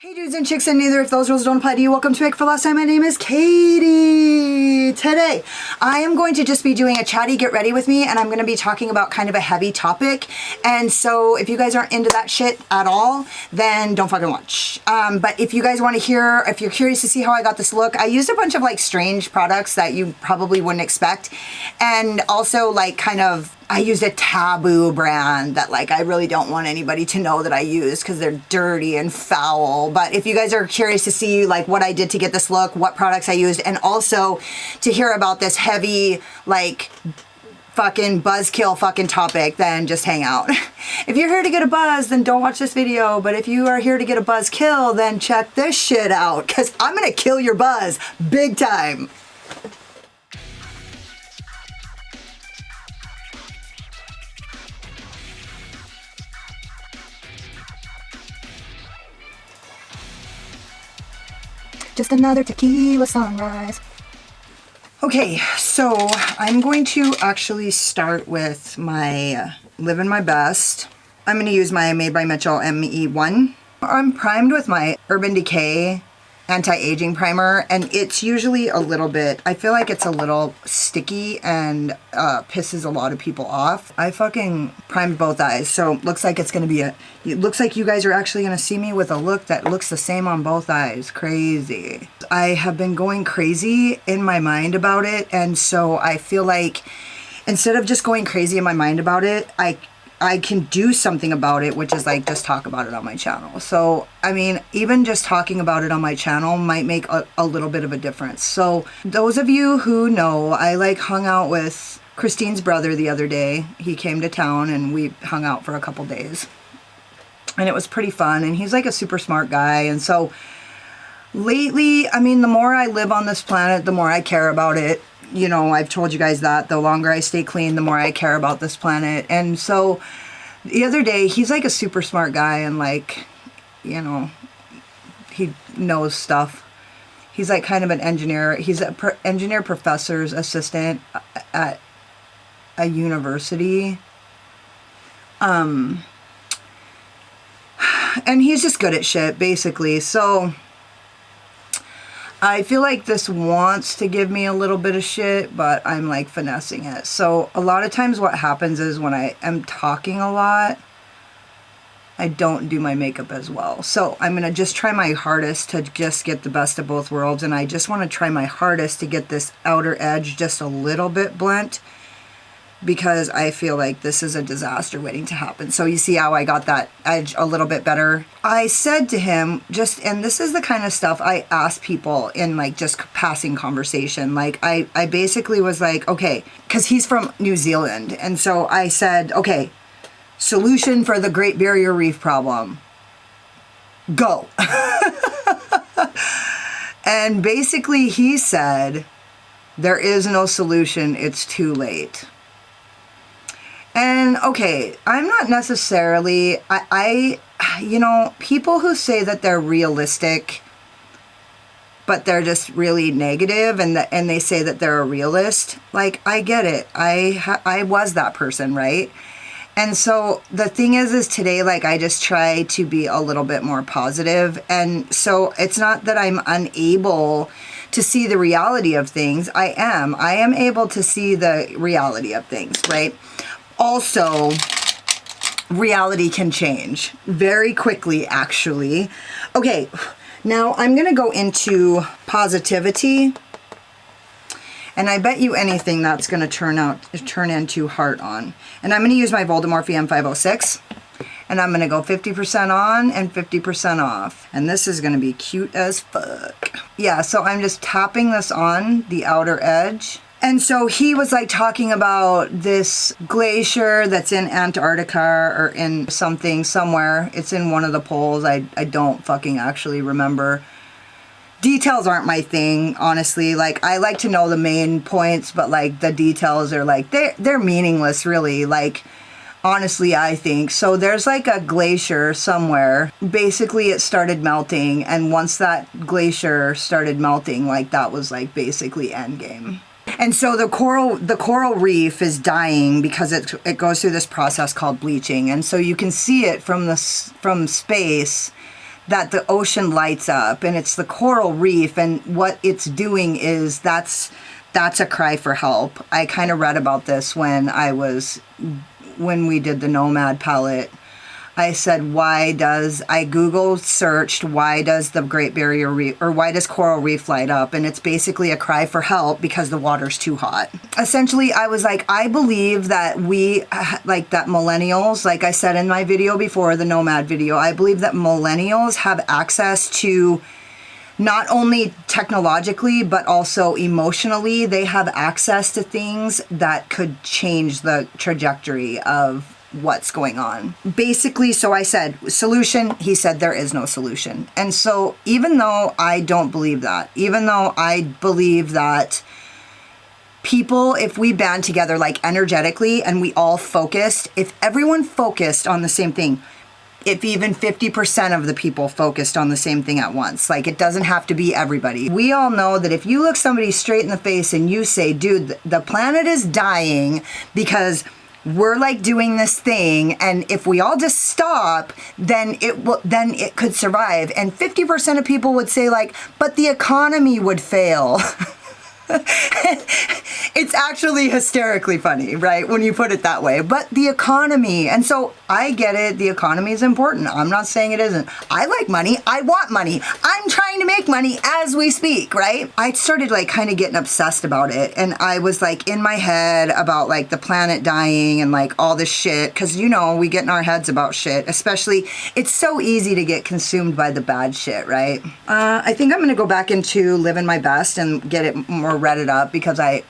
Hey dudes and chicks and neither if those rules don't apply to you, welcome to Make for Last Time. My name is Katie. Today I am going to just be doing a chatty get ready with me, and I'm going to be talking about kind of a heavy topic, and so if you guys aren't into that shit at all, then don't fucking watch. But if you guys want to hear, if you're curious to see how I got this look, I used a bunch of like strange products that you probably wouldn't expect, and also like kind of I used a taboo brand that like I really don't want anybody to know that I use because they're dirty and foul. But if you guys are curious to see like what I did to get this look, what products I used, and also to hear about this heavy like fucking buzzkill fucking topic, then just hang out. If you're here to get a buzz, then don't watch this video. But if you are here to get a buzzkill, then check this shit out because I'm gonna kill your buzz big time. Just another tequila sunrise. Okay, so I'm going to actually start with my Living My Best. I'm going to use my Made by Mitchell ME1. I'm primed with my Urban Decay anti-aging primer, and it's usually a little bit, I feel like it's a little sticky and pisses a lot of people off. I fucking primed both eyes, so looks like it's gonna be it looks like you guys are actually gonna see me with a look that looks the same on both eyes. Crazy. I have been going crazy in my mind about it, and so I feel like instead of just going crazy in my mind about it, I can do something about it, which is like just talk about it on my channel. So, I mean, even just talking about it on my channel might make a little bit of a difference. So, those of you who know, I like hung out with Christine's brother the other day. He came to town and we hung out for a couple days. And it was pretty fun, and he's like a super smart guy. And so, lately, I mean, the more I live on this planet, the more I care about it. You know, I've told you guys that the longer I stay clean, the more I care about this planet. And so the other day, he's like a super smart guy, and like, you know, he knows stuff. He's like kind of an engineer. He's an engineer professor's assistant at a university. And he's just good at shit, basically. So I feel like this wants to give me a little bit of shit, but I'm like finessing it. So a lot of times what happens is when I am talking a lot, I don't do my makeup as well. So I'm going to just try my hardest to just get the best of both worlds. And I just want to try my hardest to get this outer edge just a little bit blunt, because I feel like this is a disaster waiting to happen. So you see how I got that edge a little bit better. I said to him, and this is the kind of stuff I ask people in like just passing conversation. Like I basically was like, okay, because he's from New Zealand. And so I said, okay, solution for the Great Barrier Reef problem. Go. And basically he said, there is no solution, it's too late. And okay, I'm not necessarily, you know, people who say that they're realistic, but they're just really negative, and they say that they're a realist, like, I get it. I was that person, right? And so the thing is today, like, I just try to be a little bit more positive. And so it's not that I'm unable to see the reality of things. I am able to see the reality of things, right? Also, reality can change very quickly, actually. Okay, now I'm going to go into positivity. And I bet you anything that's going to turn into heart on. And I'm going to use my Morphe M506. And I'm going to go 50% on and 50% off. And this is going to be cute as fuck. Yeah, so I'm just tapping this on the outer edge. And so he was like talking about this glacier that's in Antarctica or in something somewhere. It's in one of the poles. I don't fucking actually remember. Details aren't my thing, honestly. Like, I like to know the main points, but like the details are like, they're meaningless, really. Like, honestly, I think. So there's like a glacier somewhere. Basically, it started melting. And once that glacier started melting, like that was like basically endgame. And so the coral reef is dying because it goes through this process called bleaching. And so you can see it from space that the ocean lights up, and it's the coral reef, and what it's doing is that's a cry for help. I kind of read about this when we did the Nomad palette. I said, I Google searched, why does the Great Barrier Reef, or why does coral reef light up? And it's basically a cry for help because the water's too hot. Essentially, I was like, I believe that that millennials, like I said in my video before, the Nomad video, I believe that millennials have access to, not only technologically, but also emotionally, they have access to things that could change the trajectory of what's going on. Basically, so I said, solution, he said there is no solution. And so even though I don't believe that, even though I believe that people, if we band together like energetically and we all focused, if everyone focused on the same thing, if even 50% of the people focused on the same thing at once, like it doesn't have to be everybody. We all know that if you look somebody straight in the face and you say, dude, the planet is dying because we're like doing this thing, and if we all just stop, then it could survive. And 50% of people would say like, but the economy would fail. It's actually hysterically funny, right? When you put it that way. But the economy, and so I get it, the economy is important. I'm not saying it isn't. I like money. I want money. I'm trying to make money as we speak, right? I started like kind of getting obsessed about it. And I was like in my head about like the planet dying and like all this shit. Cause you know, we get in our heads about shit, especially it's so easy to get consumed by the bad shit, right? I think I'm going to go back into living my best and get it more redded up because I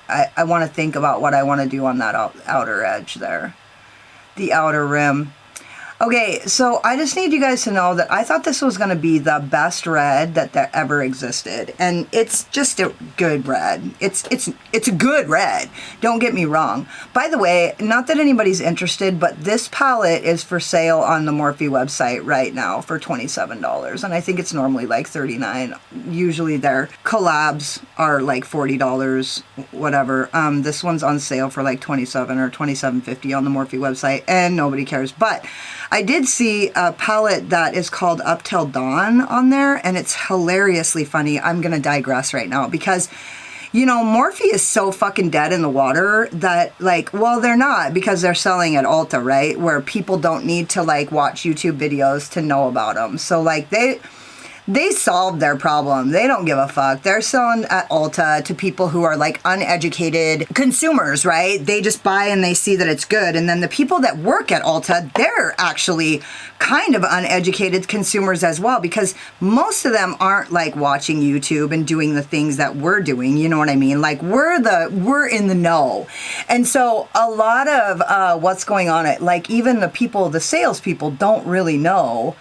want to think about what I want to do on that outer edge there, the outer rim. Okay, so I just need you guys to know that I thought this was going to be the best red that there ever existed, and it's just a good red. It's a good red. Don't get me wrong. By the way, not that anybody's interested, but this palette is for sale on the Morphe website right now for $27, and I think it's normally like $39. Usually their collabs are like $40, whatever. This one's on sale for like $27 or $27.50 on the Morphe website, and nobody cares. But I did see a palette that is called Up Till Dawn on there, and it's hilariously funny. I'm going to digress right now because, you know, Morphe is so fucking dead in the water that, like, well, they're not because they're selling at Ulta, right? Where people don't need to, like, watch YouTube videos to know about them. So, like, they solved their problem. They don't give a fuck. They're selling at Ulta to people who are like uneducated consumers, right? They just buy and they see that it's good. And then the people that work at Ulta, they're actually kind of uneducated consumers as well, because most of them aren't like watching YouTube and doing the things that we're doing. You know what I mean? Like we're in the know. And so a lot of what's going on at, like, even the salespeople don't really know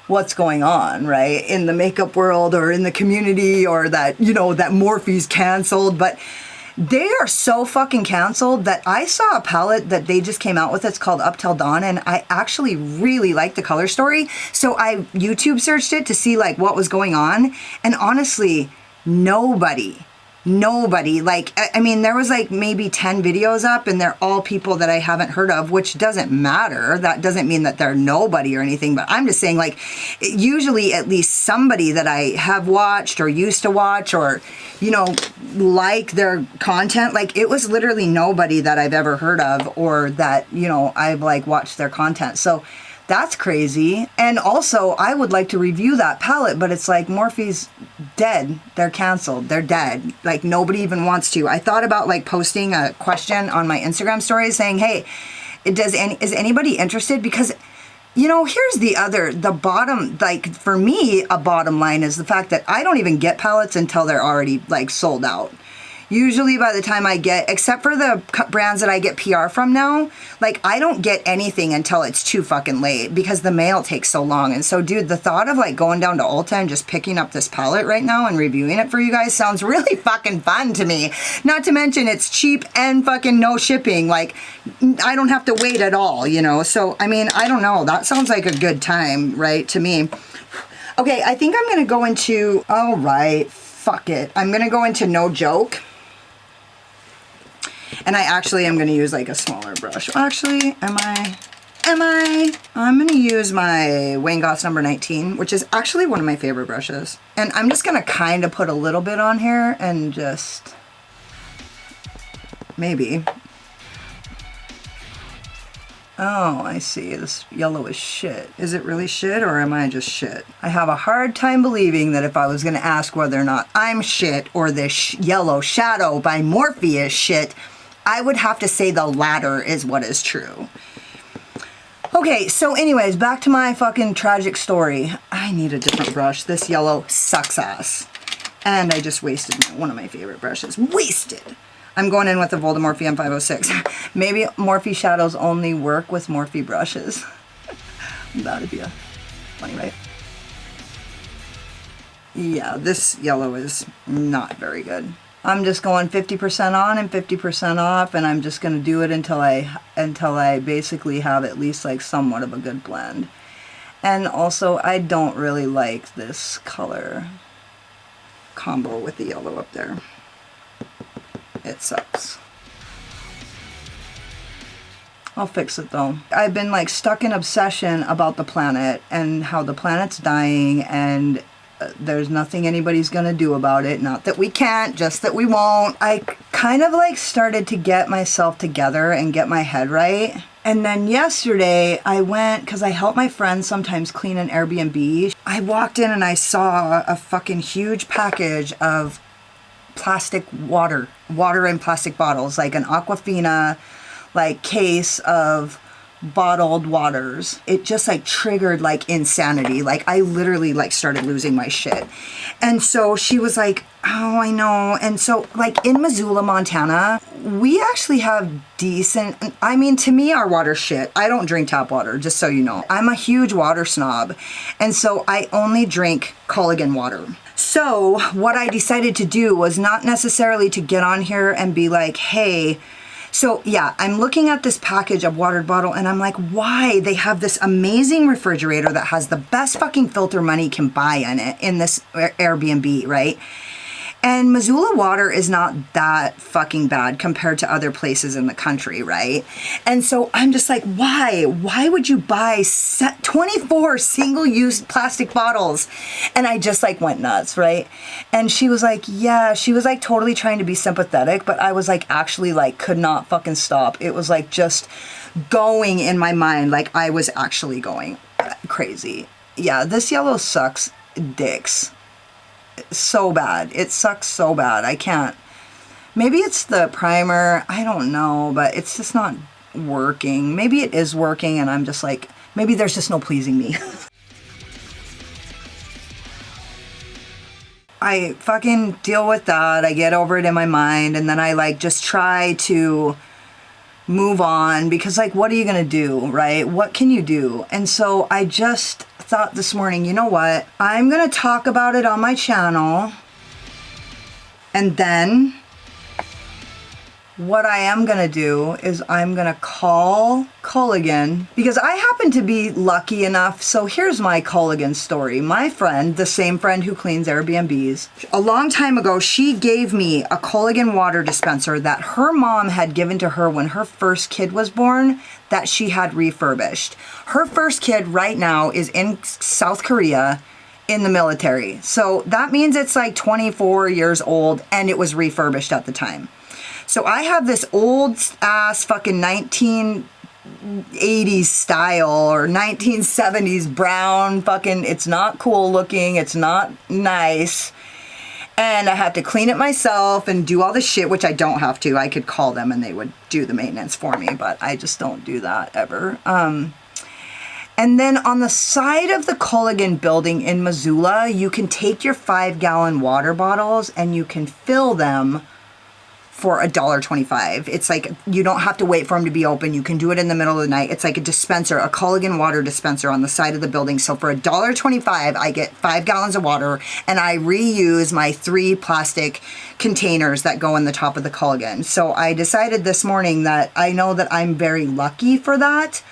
what's going on, right, in the makeup world or in the community, or that, you know, that Morphe's canceled. But they are so fucking canceled that I saw a palette that they just came out with. It's called Up Till Dawn, and I actually really like the color story. So I YouTube searched it to see like what was going on, and honestly, nobody, like, I mean, there was like maybe 10 videos up, and they're all people that I haven't heard of, which doesn't matter. That doesn't mean that they're nobody or anything, but I'm just saying, like, usually at least somebody that I have watched or used to watch or, you know, like their content. Like, it was literally nobody that I've ever heard of or that, you know, I've like watched their content. So that's crazy. And also, I would like to review that palette, but it's like Morphe's dead. They're canceled. They're dead. Like, nobody even wants to. I thought about like posting a question on my Instagram stories saying, hey, is anybody interested? Because, you know, here's the bottom, like, for me, a bottom line is the fact that I don't even get palettes until they're already like sold out. Usually by the time I get, except for the brands that I get PR from now, like, I don't get anything until it's too fucking late because the mail takes so long. And so, dude, the thought of like going down to Ulta and just picking up this palette right now and reviewing it for you guys sounds really fucking fun to me. Not to mention it's cheap and fucking no shipping. Like, I don't have to wait at all, you know? So, I mean, I don't know. That sounds like a good time, right, to me. Okay, I think I'm going to go into, all right, fuck it. I'm going to go into No Joke. And I actually am going to use like a smaller brush. Actually, am I? I'm gonna use my Wayne Goss number 19, which is actually one of my favorite brushes. And I'm just gonna kind of put a little bit on here and just, maybe. Oh, I see. This yellow is shit. Is it really shit or am I just shit? I have a hard time believing that if I was gonna ask whether or not I'm shit or this yellow shadow by Morphe is shit, I would have to say the latter is what is true. Okay, so anyways, back to my fucking tragic story. I need a different brush. This yellow sucks ass. And I just wasted one of my favorite brushes. Wasted! I'm going in with the Morphe M506. Maybe Morphe shadows only work with Morphe brushes. That would be funny, right? Yeah, this yellow is not very good. I'm just going 50% on and 50% off, and I'm just going to do it until I basically have at least like somewhat of a good blend. And also, I don't really like this color combo with the yellow up there. It sucks. I'll fix it though. I've been like stuck in obsession about the planet and how the planet's dying, and there's nothing anybody's gonna do about it. Not that we can't, just that we won't. I kind of like started to get myself together and get my head right. And then yesterday I went, because I help my friends sometimes clean an Airbnb. I walked in and I saw a fucking huge package of plastic water in plastic bottles, like an Aquafina like case of bottled waters. It just like triggered like insanity. Like I literally like started losing my shit. And so she was like, oh, I know. And so like in Missoula, Montana, we actually have decent, I mean, to me, our water's shit. I don't drink tap water, just so you know. I'm a huge water snob. And so I only drink Culligan water. So what I decided to do was not necessarily to get on here and be like, hey, so yeah, I'm looking at this package of watered bottle and I'm like, why? They have this amazing refrigerator that has the best fucking filter money can buy in it, in this Airbnb, right? And Missoula water is not that fucking bad compared to other places in the country, right? And so I'm just like, why? Why would you buy 24 single-use plastic bottles? And I just like went nuts, right? And she was like, yeah, she was like totally trying to be sympathetic, but I was like actually like could not fucking stop. It was like just going in my mind, like I was actually going crazy. Yeah, this yellow sucks dicks. So bad. It sucks so bad. I can't. Maybe it's the primer. I don't know, but it's just not working. Maybe it is working and I'm just like, maybe there's just no pleasing me. I fucking deal with that. I get over it in my mind and then I like just try to move on because like, what are you gonna do, right? What can you do? And so I just thought this morning, you know what? I'm gonna talk about it on my channel, and then what I am gonna do is I'm gonna call Culligan, because I happen to be lucky enough. So here's my Culligan story. My friend, the same friend who cleans Airbnbs, a long time ago, she gave me a Culligan water dispenser that her mom had given to her when her first kid was born, that she had refurbished. Her first kid right now is in South Korea in the military. So that means it's like 24 years old and it was refurbished at the time. So I have this old ass fucking 1980s style or 1970s brown fucking, it's not cool looking, it's not nice. And I have to clean it myself and do all the shit, which I don't have to. I could call them and they would do the maintenance for me, but I just don't do that ever. And then on the side of the Culligan building in Missoula, you can take your 5-gallon water bottles and you can fill them for $1.25. It's like, you don't have to wait for them to be open. You can do it in the middle of the night. It's like a dispenser, a Culligan water dispenser on the side of the building. So for $1.25, I get 5 gallons of water and I reuse my 3 plastic containers that go in the top of the Culligan. So I decided this morning that I know that I'm very lucky for that.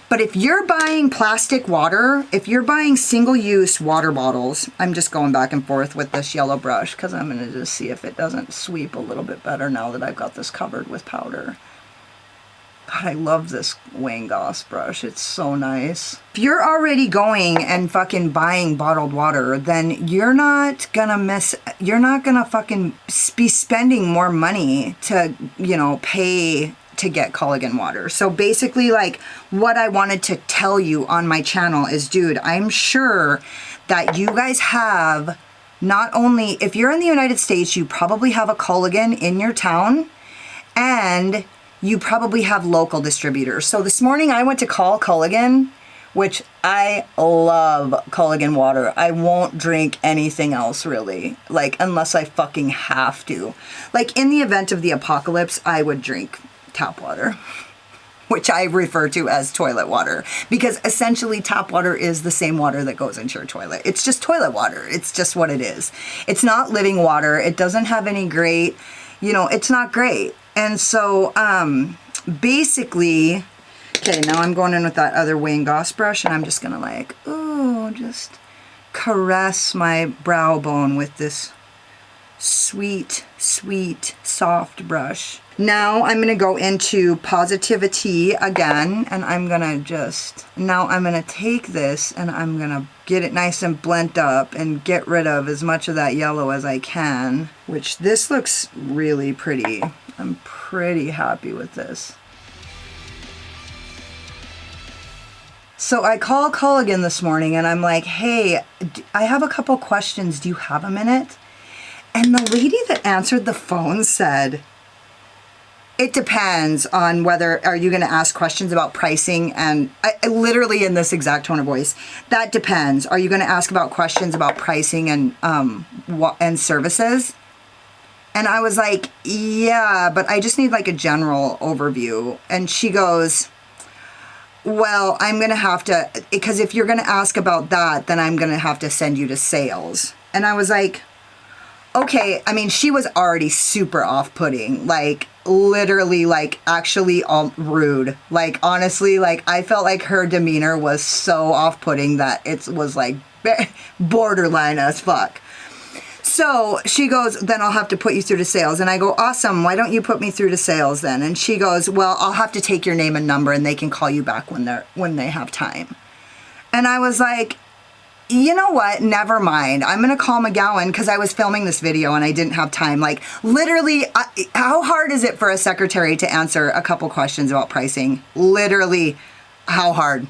But if you're buying plastic water, if you're buying single-use water bottles, I'm just going back and forth with this yellow brush because I'm going to just see if it doesn't sweep a little bit better now that I've got this covered with powder. God, I love this Wayne Goss brush. It's so nice. If you're already going and fucking buying bottled water, then you're not gonna fucking be spending more money to, you know, pay to get collagen water. So basically, like, what I wanted to tell you on my channel is, dude, I'm sure that you guys have, not only, if you're in the United States, you probably have a collagen in your town, and you probably have local distributors. So this morning I went to call Collagen, which I love collagen water. I won't drink anything else really, like, unless I fucking have to. Like, in the event of the apocalypse, I would drink tap water, which I refer to as toilet water, because essentially tap water is the same water that goes into your toilet. It's just toilet water. It's just what it is. It's not living water. It doesn't have any great, you know, it's not great. And so, basically, okay, now I'm going in with that other Wayne Goss brush, and I'm just gonna, like, ooh, just caress my brow bone with this sweet, sweet, soft brush. Now I'm gonna go into Positivity again, and I'm gonna take this, and I'm gonna get it nice and blend up and get rid of as much of that yellow as I can, which this looks really pretty. I'm pretty happy with this. So I call Collagen this morning and I'm like, hey, I have a couple questions. Do you have a minute? And the lady that answered the phone said, it depends on whether, are you going to ask questions about pricing? And I literally in this exact tone of voice, that depends. Are you going to ask about questions about pricing and services? And I was like, yeah, but I just need like a general overview. And she goes, well, I'm going to have to, because if you're going to ask about that, then I'm going to have to send you to sales. And I was like, okay. I mean, she was already super off-putting, like literally, like actually rude. Like, honestly, like I felt like her demeanor was so off-putting that it was like borderline as fuck. So she goes, then I'll have to put you through to sales. And I go, awesome. Why don't you put me through to sales then? And she goes, well, I'll have to take your name and number and they can call you back when they have time. And I was like, you know what? Never mind. I'm going to call McGowan, because I was filming this video and I didn't have time. Like, literally, how hard is it for a secretary to answer a couple questions about pricing? Literally, how hard?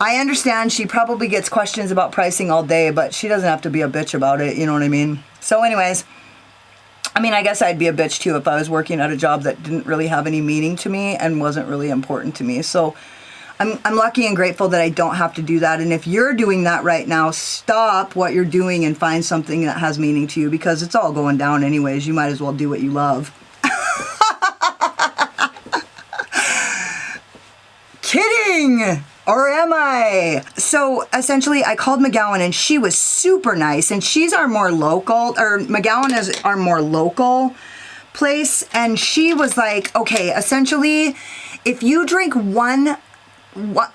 I understand she probably gets questions about pricing all day, but she doesn't have to be a bitch about it. You know what I mean? So anyways, I mean, I guess I'd be a bitch too if I was working at a job that didn't really have any meaning to me and wasn't really important to me. So I'm lucky and grateful that I don't have to do that. And if you're doing that right now, stop what you're doing and find something that has meaning to you, because it's all going down anyways. You might as well do what you love. Kidding! Or am I? So essentially I called McGowan and she was super nice, and she's our more local, or McGowan is our more local place. And she was like, okay, essentially if you drink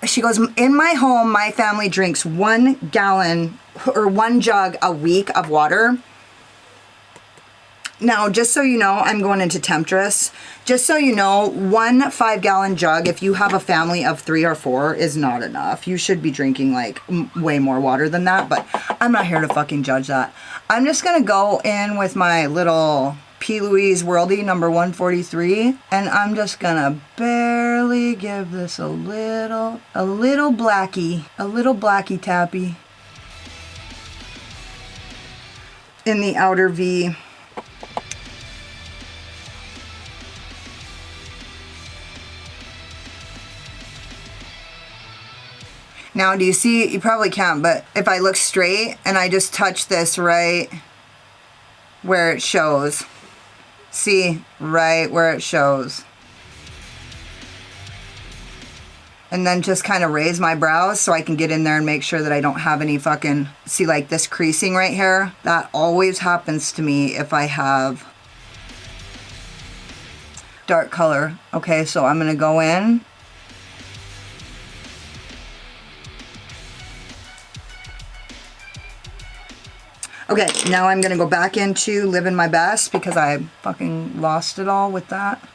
she goes, in my home, my family drinks 1 gallon or 1 jug a week of water. Now, just so you know, I'm going into Temptress. Just so you know, 1 5-gallon jug, if you have a family of 3 or 4, is not enough. You should be drinking like way more water than that, but I'm not here to fucking judge that. I'm just gonna go in with my little P. Louise Worldy number 143, and I'm just gonna barely give this a little blacky tappy in the outer V. Now, do you see? You probably can't, but if I look straight and I just touch this right where it shows, see, right where it shows, and then just kind of raise my brows so I can get in there and make sure that I don't have any fucking, see, like this creasing right here? That always happens to me if I have dark color. Okay, so I'm gonna go in. Okay, now I'm gonna go back into Living My Best, because I fucking lost it all with that.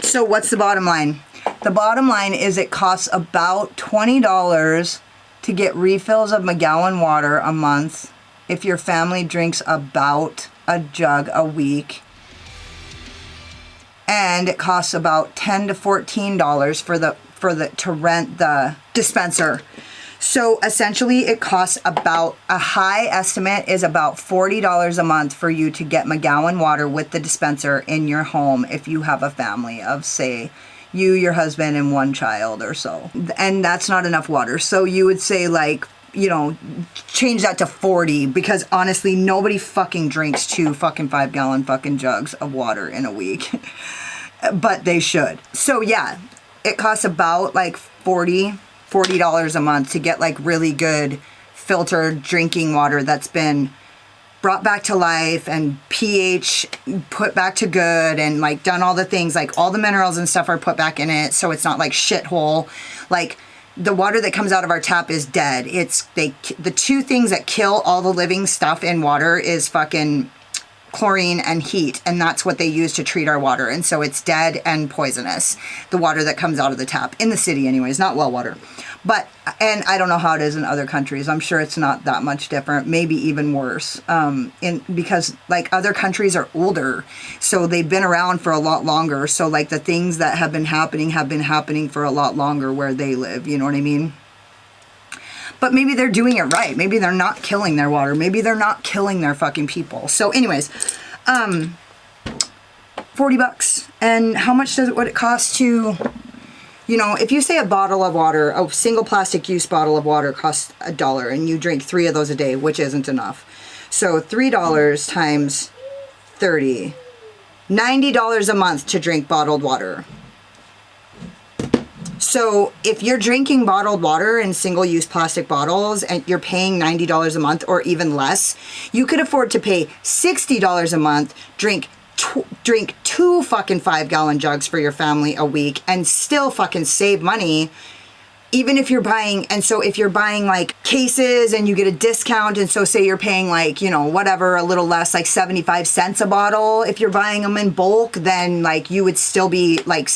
So what's the bottom line? The bottom line is it costs about $20 to get refills of McGowan water a month if your family drinks about a jug a week. And it costs about $10 to $14 to rent the dispenser. So essentially it costs about, a high estimate is about $40 a month for you to get McGowan water with the dispenser in your home if you have a family of, say, you, your husband, and one child or so. And that's not enough water. So you would say, like, you know, change that to 40, because honestly, nobody fucking drinks 2 fucking 5-gallon fucking jugs of water in a week. But they should. So yeah, it costs about like $40 a month to get like really good filtered drinking water that's been brought back to life and pH put back to good and like done all the things, like all the minerals and stuff are put back in it, so it's not like shithole. Like the water that comes out of our tap is dead. The 2 things that kill all the living stuff in water is fucking chlorine and heat, and that's what they use to treat our water. And so it's dead and poisonous, the water that comes out of the tap in the city anyways, not well water. But, and I don't know how it is in other countries. I'm sure it's not that much different, maybe even worse, because like other countries are older, so they've been around for a lot longer. So like the things that have been happening for a lot longer where they live, you know what I mean? But maybe they're doing it right. Maybe they're not killing their water. Maybe they're not killing their fucking people. So anyways, $40. And how much would it cost to, you know, if you say a bottle of water, a single plastic use bottle of water costs $1 and you drink 3 of those a day, which isn't enough. So $3 times 30, $90 a month to drink bottled water. So if you're drinking bottled water in single-use plastic bottles and you're paying $90 a month or even less, you could afford to pay $60 a month, drink 2 fucking 5-gallon jugs for your family a week, and still fucking save money. Even if you're buying, and so if you're buying like cases and you get a discount, and so say you're paying like, you know, whatever, a little less, like 75 cents a bottle, if you're buying them in bulk, then like you would still be like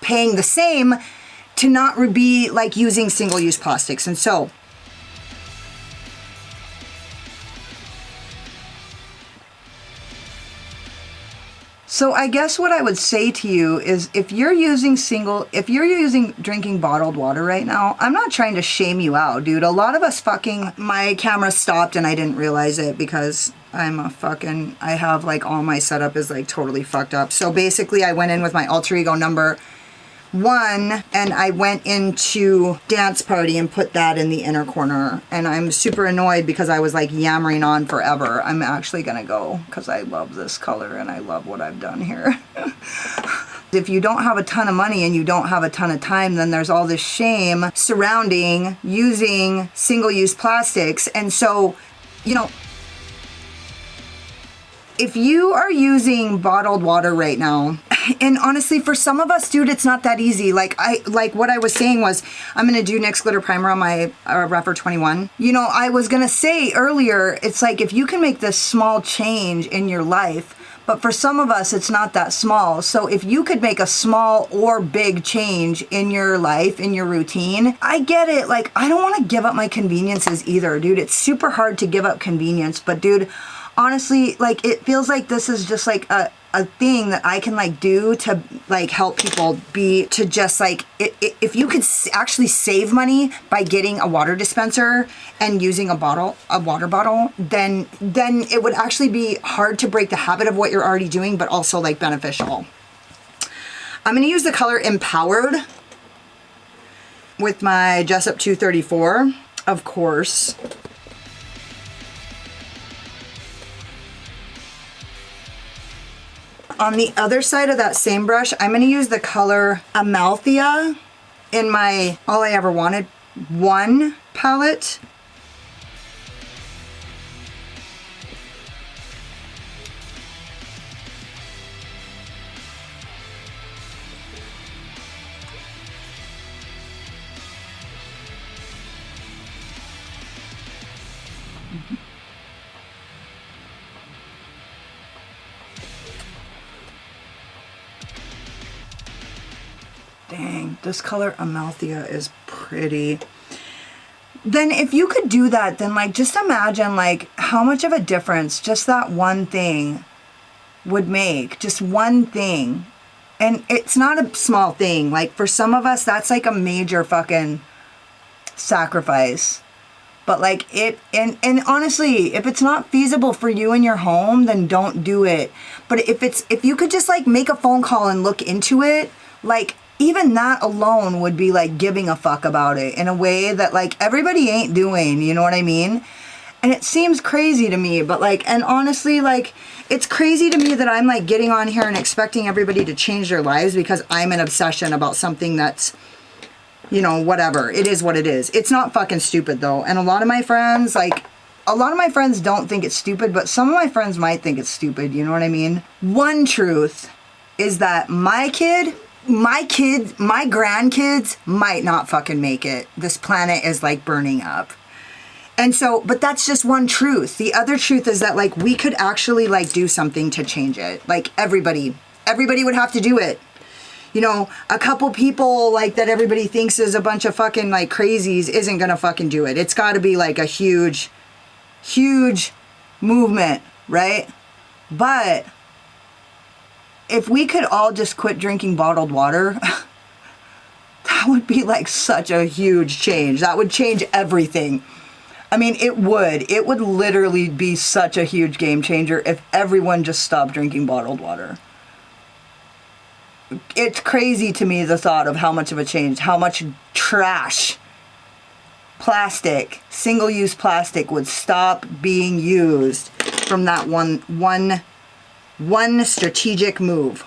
paying the same to not be like using single-use plastics. And so I guess what I would say to you is, if you're using drinking bottled water right now, I'm not trying to shame you out, dude. A lot of us my camera stopped and I didn't realize it because I have like all my setup is like totally fucked up. So basically I went in with my alter ego number 1 and I went into dance party and put that in the inner corner, and I'm super annoyed because I was like yammering on forever. I'm actually gonna go because I love this color and I love what I've done here. If you don't have a ton of money and you don't have a ton of time, then there's all this shame surrounding using single-use plastics. And so, you know, if you are using bottled water right now, and honestly, for some of us, dude, it's not that easy. Like what I was saying was, I'm going to do NYX glitter primer on my Refer 21. You know, I was going to say earlier, it's like if you can make this small change in your life, but for some of us, it's not that small. So if you could make a small or big change in your life, in your routine, I get it. Like, I don't want to give up my conveniences either, dude. It's super hard to give up convenience, but dude, honestly, like, it feels like this is just like a thing that I can like do to like help people to just like, if you could actually save money by getting a water dispenser and using a water bottle, then it would actually be hard to break the habit of what you're already doing, but also like beneficial. I'm going to use the color Empowered with my Jessup 234, of course. On the other side of that same brush, I'm going to use the color Amalthea in my All I Ever Wanted 1 palette. Dang, this color Amalthea is pretty. Then if you could do that, then like just imagine like how much of a difference just that one thing would make. Just one thing. And it's not a small thing. Like for some of us, that's like a major fucking sacrifice. But like and honestly, if it's not feasible for you in your home, then don't do it. But if you could just like make a phone call and look into it, like even that alone would be like giving a fuck about it in a way that like everybody ain't doing, you know what I mean? And it seems crazy to me, but like, and honestly, like, it's crazy to me that I'm like getting on here and expecting everybody to change their lives because I'm an obsession about something that's, you know, whatever. It is what it is. It's not fucking stupid though. And a lot of my friends, like, a lot of my friends don't think it's stupid, but some of my friends might think it's stupid, you know what I mean? One truth is that my grandkids might not fucking make it. This planet is like burning up. And so, but that's just one truth. The other truth is that like we could actually like do something to change it. Like everybody would have to do it. You know, a couple people like that everybody thinks is a bunch of fucking like crazies isn't gonna fucking do it. It's gotta be like a huge movement, right? But if we could all just quit drinking bottled water, that would be like such a huge change. That would change everything. I mean, it would literally be such a huge game changer if everyone just stopped drinking bottled water. It's crazy to me, the thought of how much of a change, how much trash, plastic, single-use plastic would stop being used from that one strategic move.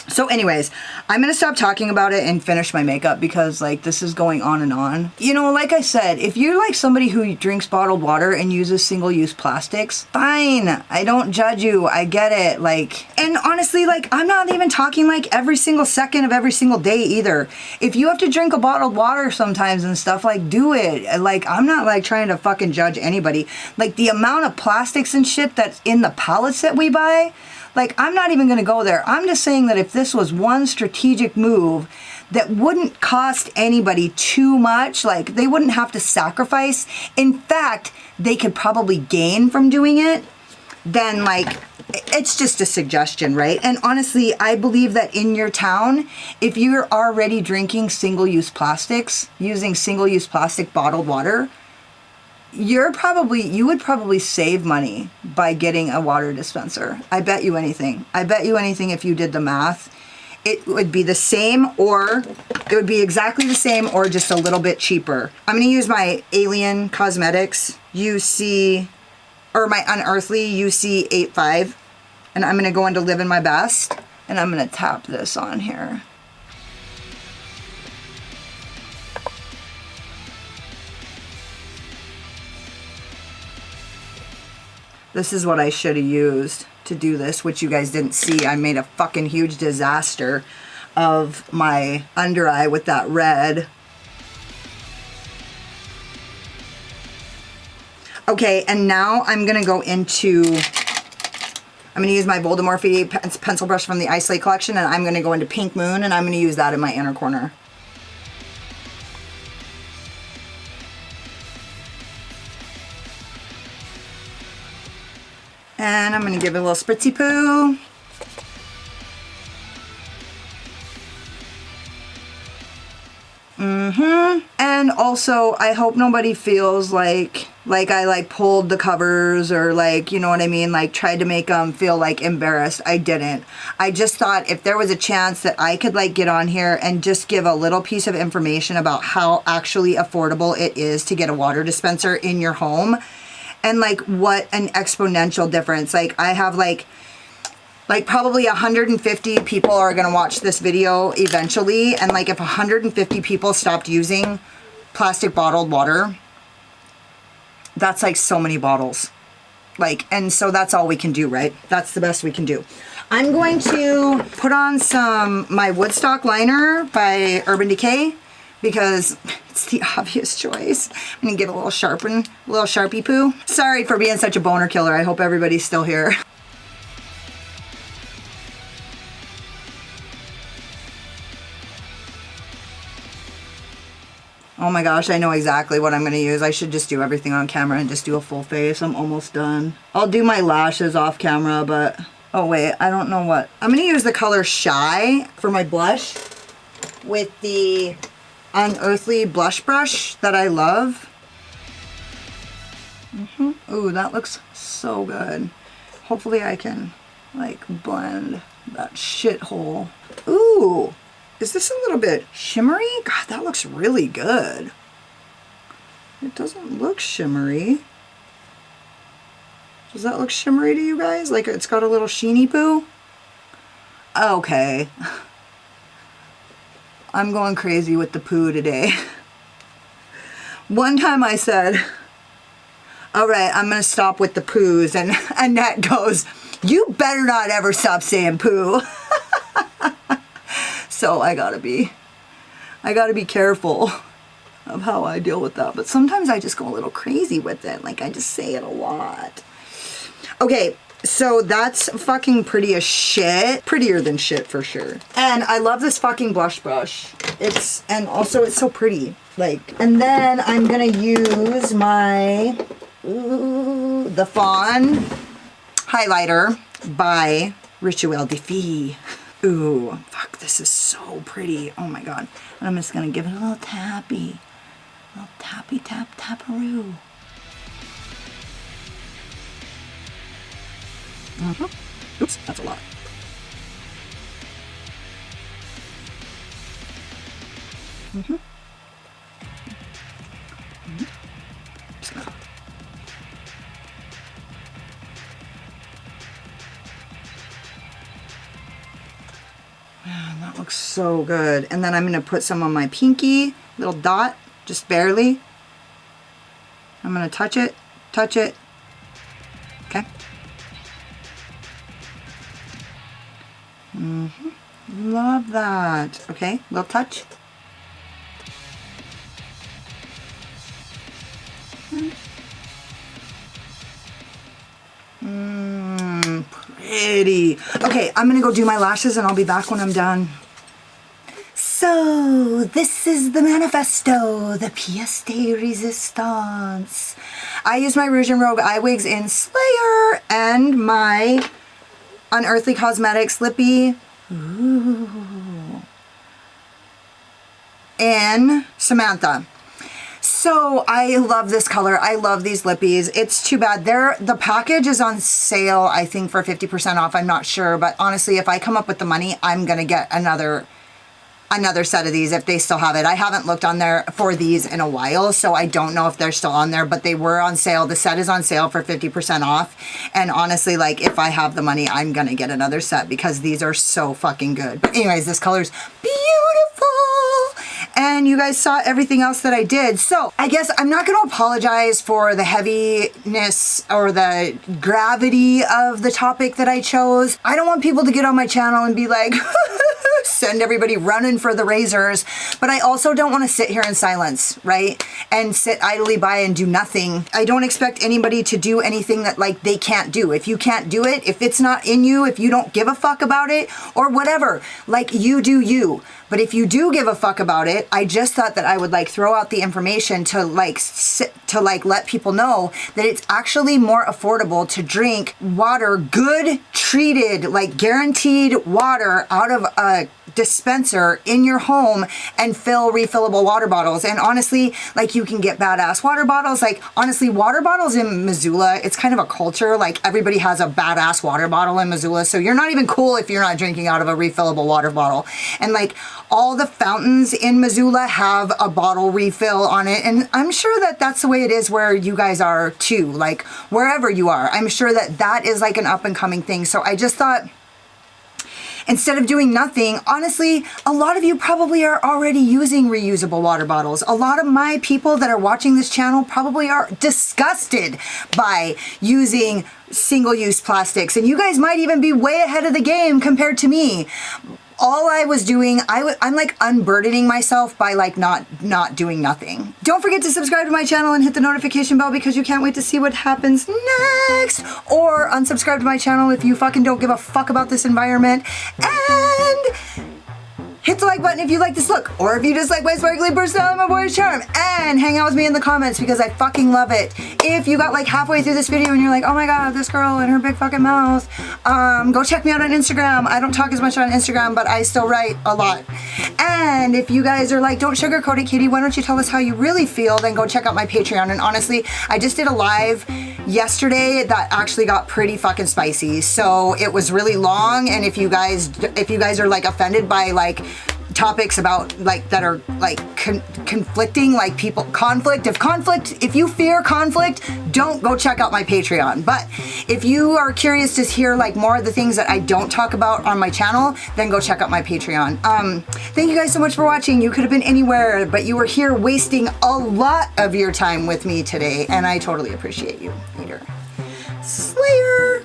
So anyways, I'm going to stop talking about it and finish my makeup because like this is going on and on. You know, like I said, if you're like somebody who drinks bottled water and uses single-use plastics, fine. I don't judge you. I get it. Like, and honestly, like I'm not even talking like every single second of every single day either. If you have to drink a bottled water sometimes and stuff, like do it. Like I'm not like trying to fucking judge anybody. Like the amount of plastics and shit that's in the pallets that we buy, like, I'm not even going to go there. I'm just saying that if this was one strategic move that wouldn't cost anybody too much, like, they wouldn't have to sacrifice. In fact, they could probably gain from doing it. Then, like, it's just a suggestion, right? And honestly, I believe that in your town, if you're already drinking single-use plastics, using single-use plastic bottled water, you would probably save money by getting a water dispenser. I bet you anything. I bet you anything if you did the math. It would be the same, or it would be exactly the same or just a little bit cheaper. I'm going to use my Alien Cosmetics UC, or my Unearthly UC 85. And I'm going to go into Living My Best. And I'm going to tap this on here. This is what I should have used to do this, which you guys didn't see. I made a fucking huge disaster of my under eye with that red. Okay, and now I'm gonna go into, I'm gonna use my Morphe pencil brush from the Ice Lake collection, and I'm gonna go into Pink Moon, and I'm gonna use that in my inner corner. And I'm going to give it a little spritzy poo. And also, I hope nobody feels like I like pulled the covers or like, you know what I mean, like tried to make them feel like embarrassed. I didn't. I just thought if there was a chance that I could like get on here and just give a little piece of information about how actually affordable it is to get a water dispenser in your home. And like what an exponential difference. Like I have like probably 150 people are gonna watch this video eventually. And like if 150 people stopped using plastic bottled water, that's like so many bottles. Like, and so that's all we can do, right? That's the best we can do. I'm going to put on my Woodstock liner by Urban Decay, because it's the obvious choice. I'm gonna give a little Sharpie poo. Sorry for being such a boner killer. I hope everybody's still here. Oh my gosh, I know exactly what I'm going to use. I should just do everything on camera and just do a full face. I'm almost done. I'll do my lashes off camera, but... Oh wait, I don't know what. I'm going to use the color Shy for my blush with the Unearthly blush brush that I love. Ooh, that looks so good. Hopefully I can, like, blend that shithole. Ooh! Is this a little bit shimmery? God, that looks really good. It doesn't look shimmery. Does that look shimmery to you guys? Like it's got a little sheeny poo? Okay. I'm going crazy with the poo today. One time I said, all right, I'm going to stop with the poos. And Annette goes, you better not ever stop saying poo. So I gotta be careful of how I deal with that. But sometimes I just go a little crazy with it. Like I just say it a lot. Okay, so that's fucking pretty as shit. Prettier than shit for sure. And I love this fucking blush brush. And also it's so pretty. Like, and then I'm gonna use my, the Fawn highlighter by Rituel de Fille. Ooh, fuck, this is so pretty. Oh my god. And I'm just gonna give it a little tappy. A little tappy tap taparoo. Oops, that's a lot. Just gonna... Man, that looks so good. And then I'm going to put some on my pinky, little dot, just barely. I'm going to touch it, okay? Love that. Okay, little touch. Pretty. Okay, I'm gonna go do my lashes and I'll be back when I'm done. So, this is the manifesto, the pièce de résistance. I use my Rouge and Rogue eye wigs in Slayer and my Unearthly Cosmetics Lippie. Ooh. And Samantha. So I love this color. I love these lippies. It's too bad. The package is on sale, I think, for 50% off. I'm not sure, but honestly, if I come up with the money, I'm gonna get another set of these if they still have it. I haven't looked on there for these in a while, so I don't know if they're still on there, but they were on sale. The set is on sale for 50% off. And honestly, like, if I have the money, I'm gonna get another set because these are so fucking good. But anyways, this color's beautiful. And you guys saw everything else that I did. So I guess I'm not going to apologize for the heaviness or the gravity of the topic that I chose. I don't want people to get on my channel and be like, send everybody running for the razors. But I also don't want to sit here in silence, right? And sit idly by and do nothing. I don't expect anybody to do anything that like they can't do. If you can't do it, if it's not in you, if you don't give a fuck about it or whatever, like you do you. But if you do give a fuck about it, I just thought that I would like throw out the information to let people know that it's actually more affordable to drink water, good treated, like guaranteed water out of a dispenser in your home and fill refillable water bottles. And honestly, like you can get badass water bottles. Like honestly, water bottles in Missoula, it's kind of a culture. Like everybody has a badass water bottle in Missoula. So you're not even cool if you're not drinking out of a refillable water bottle. And like all the fountains in Missoula have a bottle refill on it. And I'm sure that that's the way it is where you guys are too. Like wherever you are, I'm sure that that is like an up and coming thing. So I just thought, instead of doing nothing, honestly, a lot of you probably are already using reusable water bottles. A lot of my people that are watching this channel probably are disgusted by using single-use plastics. And you guys might even be way ahead of the game compared to me. All I was doing, I'm like unburdening myself by like not doing nothing. Don't forget to subscribe to my channel and hit the notification bell because you can't wait to see what happens next. Or unsubscribe to my channel if you fucking don't give a fuck about this environment. And hit the like button if you like this look, or if you just like my sparkly personality, my boy's charm, and hang out with me in the comments because I fucking love it. If you got like halfway through this video and you're like, oh my god, this girl and her big fucking mouth, go check me out on Instagram. I don't talk as much on Instagram, but I still write a lot. And if you guys are like, don't sugarcoat it, Kitty, why don't you tell us how you really feel, then go check out my Patreon. And honestly, I just did a live yesterday that actually got pretty fucking spicy, so it was really long. And if you guys are like offended by like topics about like that are like conflicting, like people if you fear conflict, don't go check out my Patreon. But if you are curious to hear like more of the things that I don't talk about on my channel, then go check out my Patreon. Thank you guys so much for watching. You could have been anywhere, but you were here wasting a lot of your time with me today, and I totally appreciate you. Later. Slayer.